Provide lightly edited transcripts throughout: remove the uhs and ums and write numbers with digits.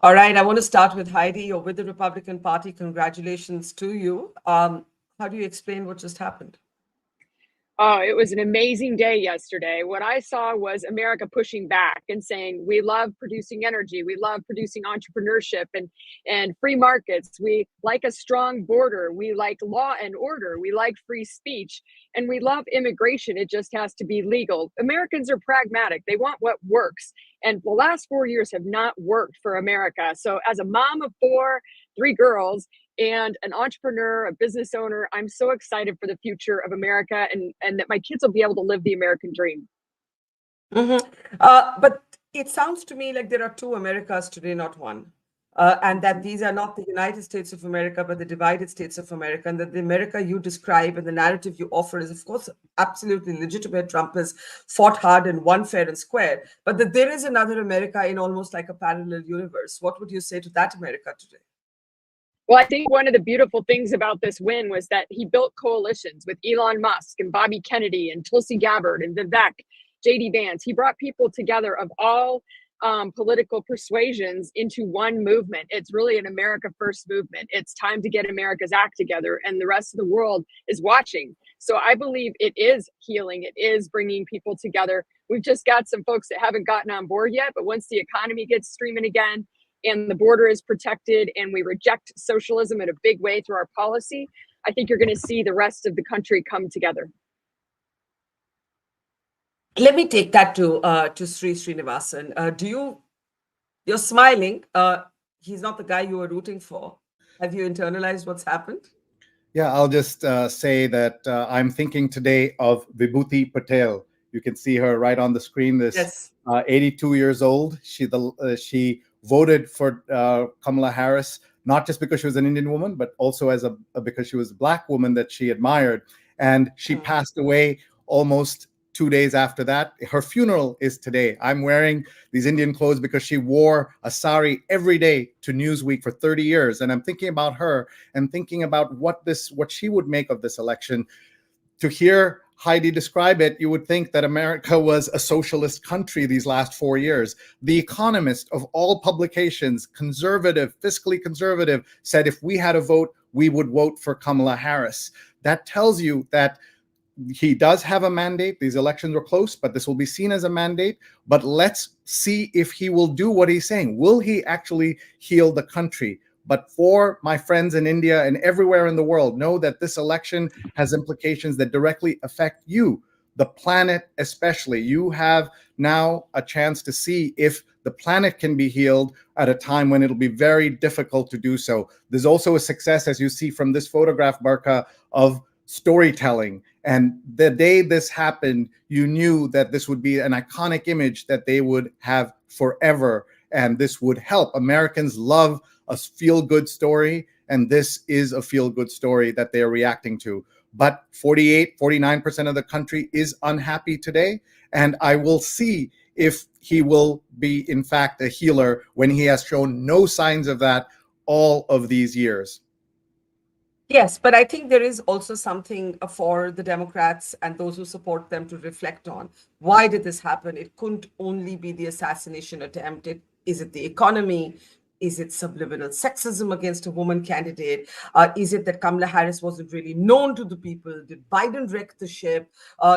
All right, I want to start with Heidi. You're with the Republican Party. Congratulations to you. How do you explain what just happened? Oh, it was an amazing day yesterday. What I saw was America pushing back and saying, we love producing energy. We love producing entrepreneurship and free markets. We like a strong border. We like law and order. We like free speech. And we love immigration. It just has to be legal. Americans are pragmatic. They want what works. And the last 4 years have not worked for America. So as a mom of four, three girls, and an entrepreneur, a business owner, I'm so excited for the future of America and that my kids will be able to live the American dream. But it sounds to me like there are two Americas today, not one. And that these are not the United States of America, but the divided states of America. And that the America you describe and the narrative you offer is, of course, absolutely legitimate. Trump has fought hard and won fair and square. But that there is another America in almost like a parallel universe. What would you say to that America today? Well, I think one of the beautiful things about this win was that he built coalitions with Elon Musk and Bobby Kennedy and Tulsi Gabbard and Vivek, JD Vance. He brought people together of all political persuasions into one movement. It's really an America First movement. It's time to get America's act together, and the rest of the world is watching. So I believe it is healing. It is bringing people together. We've just got some folks that haven't gotten on board yet, but once the economy gets streaming again, and the border is protected and we reject socialism in a big way through our policy, I think you're going to see the rest of the country come together. Let me take that to Sri Srinivasan. You're smiling. He's not the guy you were rooting for. Have you internalized what's happened? Yeah, I'll just say that I'm thinking today of Vibhuti Patel. You can see her right on the screen. This 82 years old. She voted for Kamala Harris, not just because she was an Indian woman, but also because she was a Black woman that she admired. And she passed away almost 2 days after that. Her funeral is today. I'm wearing these Indian clothes because she wore a sari every day to Newsweek for 30 years. And I'm thinking about her and thinking about what she would make of this election. To hear Heidi describe it, you would think that America was a socialist country these last 4 years. The Economist of all publications, conservative, fiscally conservative, said if we had a vote, we would vote for Kamala Harris. That tells you that he does have a mandate. These elections were close, but this will be seen as a mandate. But let's see if he will do what he's saying. Will he actually heal the country? But for my friends in India and everywhere in the world, know that this election has implications that directly affect you, the planet especially. You have now a chance to see if the planet can be healed at a time when it'll be very difficult to do so. There's also a success, as you see from this photograph, Barkha, of storytelling. And the day this happened, you knew that this would be an iconic image that they would have forever. And this would help. Americans love a feel-good story, and this is a feel-good story that they're reacting to. But 49% of the country is unhappy today, and I will see if he will be, in fact, a healer when he has shown no signs of that all of these years. Yes, but I think there is also something for the Democrats and those who support them to reflect on. Why did this happen? It couldn't only be the assassination attempt. Is it the economy? Is it subliminal sexism against a woman candidate? Is it that Kamala Harris wasn't really known to the people? Did Biden wreck the ship?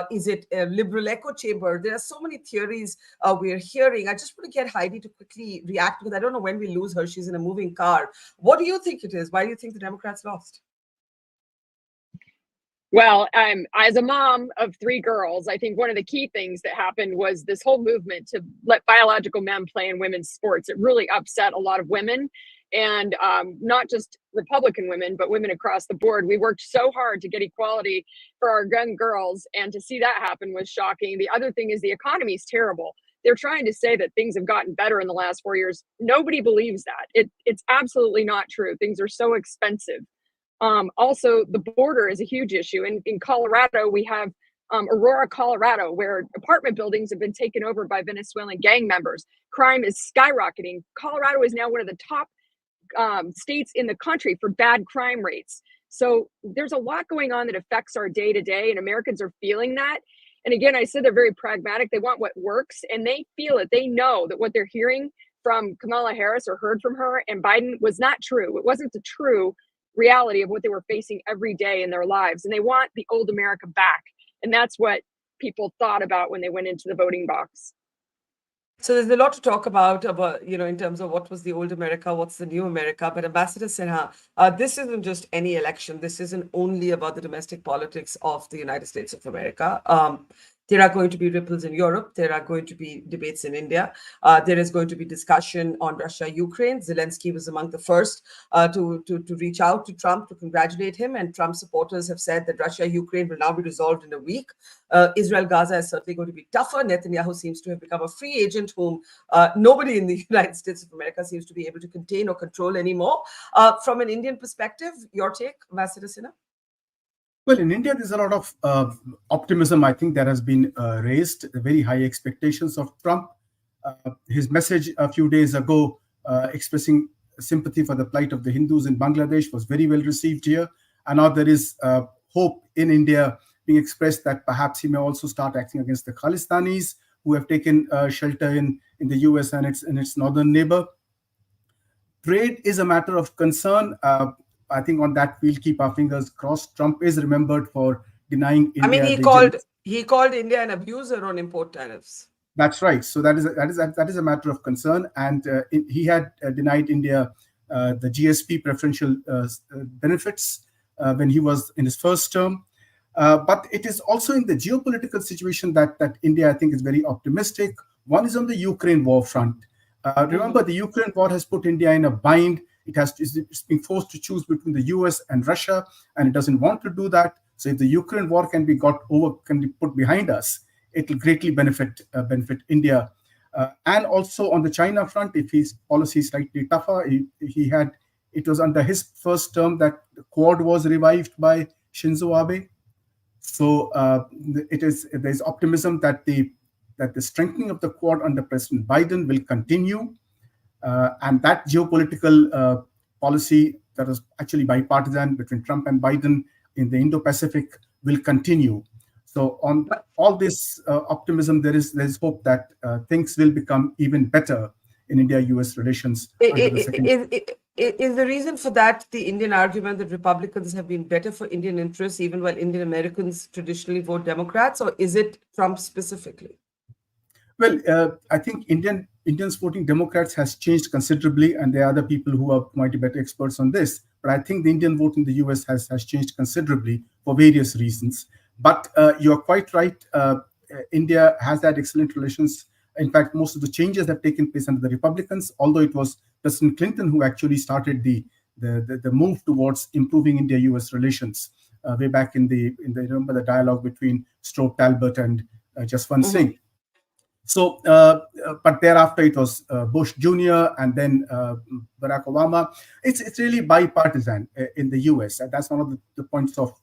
Is it a liberal echo chamber? There are so many theories we're hearing. I just want to get Heidi to quickly react, because I don't know when we lose her. She's in a moving car. What do you think it is? Why do you think the Democrats lost? Well, as a mom of three girls, I think one of the key things that happened was this whole movement to let biological men play in women's sports. It really upset a lot of women, and not just Republican women, but women across the board. We worked so hard to get equality for our young girls, and to see that happen was shocking. The other thing is the economy is terrible. They're trying to say that things have gotten better in the last 4 years. Nobody believes that. It's absolutely not true. Things are so expensive. Also, the border is a huge issue. In Colorado, we have Aurora, Colorado, where apartment buildings have been taken over by Venezuelan gang members. Crime is skyrocketing. Colorado is now one of the top states in the country for bad crime rates. So there's a lot going on that affects our day to day, and Americans are feeling that. And again, I said they're very pragmatic. They want what works, and they feel it. They know that what they're hearing from Kamala Harris or heard from her and Biden was not true. It wasn't the true reality of what they were facing every day in their lives. And they want the old America back. And that's what people thought about when they went into the voting box. So there's a lot to talk about, in terms of what was the old America, what's the new America. But Ambassador Sinha, this isn't just any election. This isn't only about the domestic politics of the United States of America. There are going to be ripples in Europe. There are going to be debates in India. There is going to be discussion on Russia, Ukraine. Zelensky was among the first to reach out to Trump to congratulate him. And Trump supporters have said that Russia, Ukraine will now be resolved in a week. Israel, Gaza is certainly going to be tougher. Netanyahu seems to have become a free agent whom nobody in the United States of America seems to be able to contain or control anymore. From an Indian perspective, your take, Ambassador Sinha? Well, in India, there's a lot of optimism, I think, that has been raised, very high expectations of Trump. His message a few days ago expressing sympathy for the plight of the Hindus in Bangladesh was very well received here. And now there is hope in India being expressed that perhaps he may also start acting against the Khalistanis who have taken shelter in the US and its northern neighbor. Trade is a matter of concern. I think on that we'll keep our fingers crossed. Trump is remembered for denying India. I mean, he called India an abuser on import tariffs. That's right. So that is a matter of concern, and he had denied India the GSP preferential benefits when he was in his first term. But it is also in the geopolitical situation that India, I think, is very optimistic. One is on the Ukraine war front. Remember, the Ukraine war has put India in a bind. It's being forced to choose between the US and Russia, and it doesn't want to do that. So if the Ukraine war can be put behind us, it will greatly benefit India. And also on the China front, if his policy is slightly tougher, it was under his first term that the Quad was revived by Shinzo Abe. So there's optimism that the strengthening of the Quad under President Biden will continue. And that geopolitical policy that was actually bipartisan between Trump and Biden in the Indo-Pacific will continue. So on all this optimism, there's hope that things will become even better in India-US relations. Is the reason for that the Indian argument that Republicans have been better for Indian interests, even while Indian Americans traditionally vote Democrats, or is it Trump specifically? Well, I think Indians voting Democrats has changed considerably, and there are other people who might be better experts on this. But I think the Indian vote in the US has changed considerably for various reasons. But you're quite right. India has had excellent relations. In fact, most of the changes have taken place under the Republicans, although it was President Clinton who actually started the move towards improving India-US relations way back in the remember the dialogue between Strobe Talbot and Jaswant Singh. So, but thereafter it was Bush Jr. and then Barack Obama. It's really bipartisan in the US. And that's one of the points of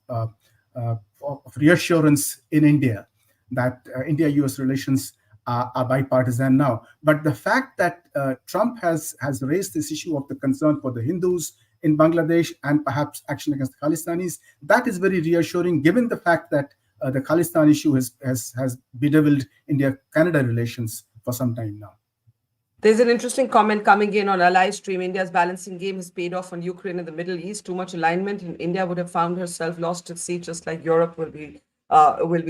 reassurance in India, that India-US relations are bipartisan now. But the fact that Trump has raised this issue of the concern for the Hindus in Bangladesh and perhaps action against the Khalistanis, that is very reassuring, given the fact that the Khalistan issue has bedeviled India-Canada relations for some time now. There's an interesting comment coming in on our live stream. India's balancing game has paid off on Ukraine and the Middle East. Too much alignment, and India would have found herself lost at sea, just like Europe will be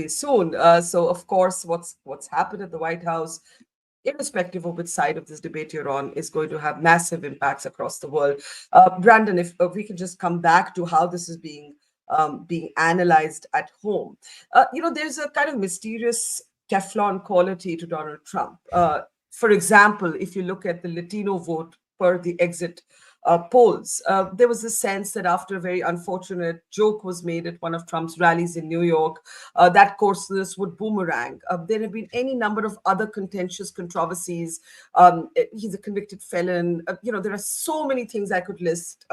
soon. So, of course, what's happened at the White House, irrespective of which side of this debate you're on, is going to have massive impacts across the world. Brandon, if we can just come back to how this is being analyzed at home. There's a kind of mysterious Teflon quality to Donald Trump. For example, if you look at the Latino vote per the exit polls, there was a sense that after a very unfortunate joke was made at one of Trump's rallies in New York, that coarseness would boomerang. There have been any number of other contentious controversies. He's a convicted felon. There are so many things I could list,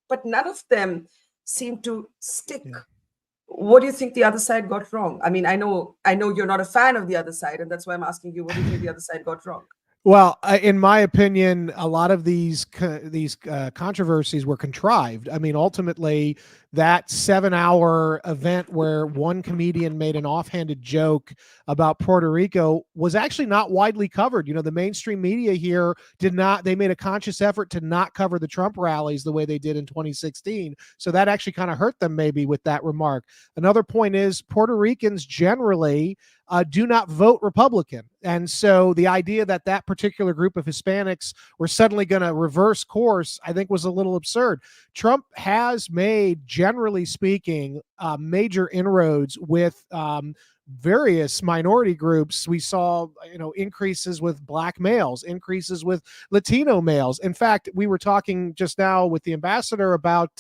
but none of them seem to stick. Yeah. What do you think the other side got wrong? I mean, I know you're not a fan of the other side, and that's why I'm asking you, what do you think the other side got wrong? Well, in my opinion, a lot of these controversies were contrived. I mean, ultimately, that 7-hour event where one comedian made an offhanded joke about Puerto Rico was actually not widely covered. You know, the mainstream media here did not, they made a conscious effort to not cover the Trump rallies the way they did in 2016. So that actually kind of hurt them maybe with that remark. Another point is Puerto Ricans generally do not vote Republican. And so the idea that that particular group of Hispanics were suddenly going to reverse course, I think was a little absurd. Trump has made, generally speaking, major inroads with various minority groups. We saw, increases with Black males, increases with Latino males. In fact, we were talking just now with the ambassador about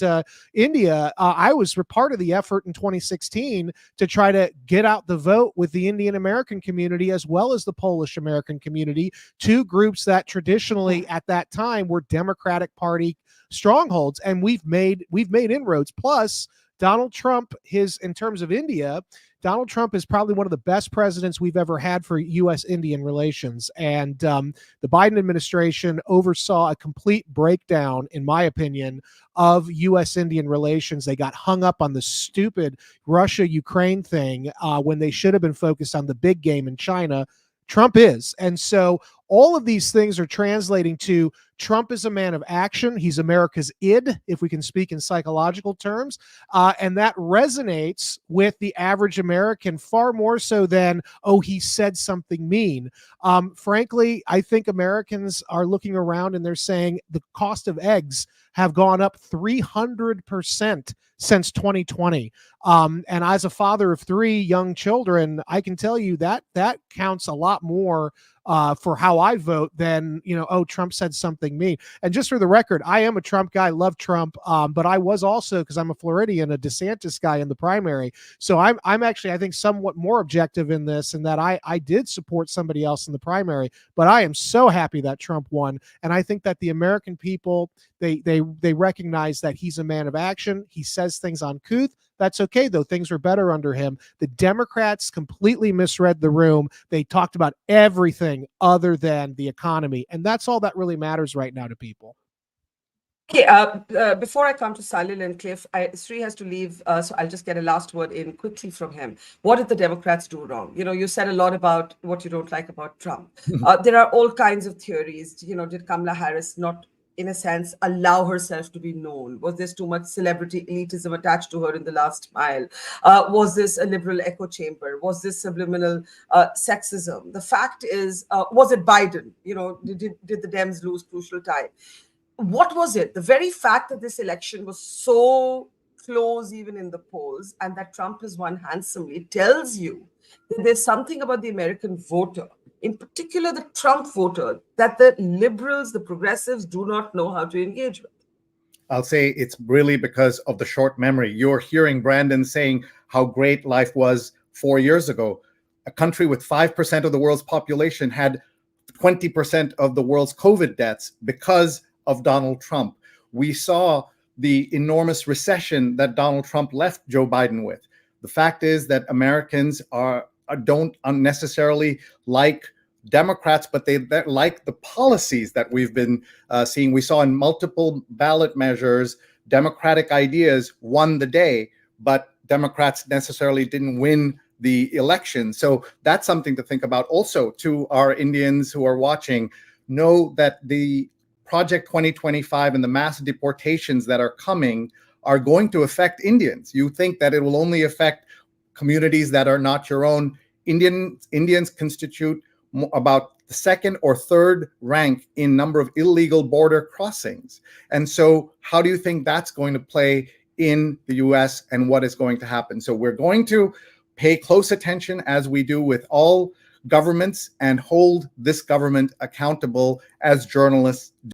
India. I was part of the effort in 2016 to try to get out the vote with the Indian American community as well as the Polish American community, two groups that traditionally at that time were Democratic Party strongholds, and we've made inroads. Plus, Donald Trump, in terms of India, Donald Trump is probably one of the best presidents we've ever had for U.S.-Indian relations. And the Biden administration oversaw a complete breakdown, in my opinion, of U.S.-Indian relations. They got hung up on the stupid Russia-Ukraine thing when they should have been focused on the big game in China. Trump is. And so all of these things are translating to Trump is a man of action. He's America's id, if we can speak in psychological terms. And that resonates with the average American far more so than, oh, he said something mean. Frankly, I think Americans are looking around and they're saying the cost of eggs have gone up 300% since 2020. And as a father of 3 young children, I can tell you that counts a lot more for how I vote than, oh, Trump said something mean. And just for the record, I am a Trump guy, love Trump, but I was also, because I'm a Floridian, a DeSantis guy in the primary. So I'm actually, I think, somewhat more objective in this, and that I did support somebody else in the primary, but I am so happy that Trump won. And I think that the American people, they recognize that he's a man of action. He says things uncouth. That's okay, though. Things were better under him. The Democrats completely misread the room. They talked about everything other than the economy. And that's all that really matters right now to people. Okay, before I come to Salil and Cliff, Sri has to leave, so I'll just get a last word in quickly from him. What did the Democrats do wrong? You said a lot about what you don't like about Trump. There are all kinds of theories. Did Kamala Harris not, in a sense, allow herself to be known? Was there too much celebrity elitism attached to her in the last mile? Was this a liberal echo chamber? Was this subliminal sexism? The fact is, was it Biden? Did the Dems lose crucial time? What was it? The very fact that this election was so close, even in the polls, and that Trump has won handsomely, tells you that there's something about the American voter, in particular the Trump voter, that the liberals, the progressives, do not know how to engage with. I'll say it's really because of the short memory. You're hearing Brandon saying how great life was 4 years ago. A country with 5% of the world's population had 20% of the world's COVID deaths because of Donald Trump. We saw the enormous recession that Donald Trump left Joe Biden with. The fact is that Americans don't unnecessarily like Democrats, but they like the policies that we've been seeing. We saw in multiple ballot measures, Democratic ideas won the day, but Democrats necessarily didn't win the election. So that's something to think about. Also, to our Indians who are watching, know that the Project 2025 and the mass deportations that are coming are going to affect Indians. You think that it will only affect communities that are not your own. Indians constitute about the 2nd or 3rd rank in number of illegal border crossings. And so how do you think that's going to play in the US and what is going to happen? So we're going to pay close attention, as we do with all governments, and hold this government accountable as journalists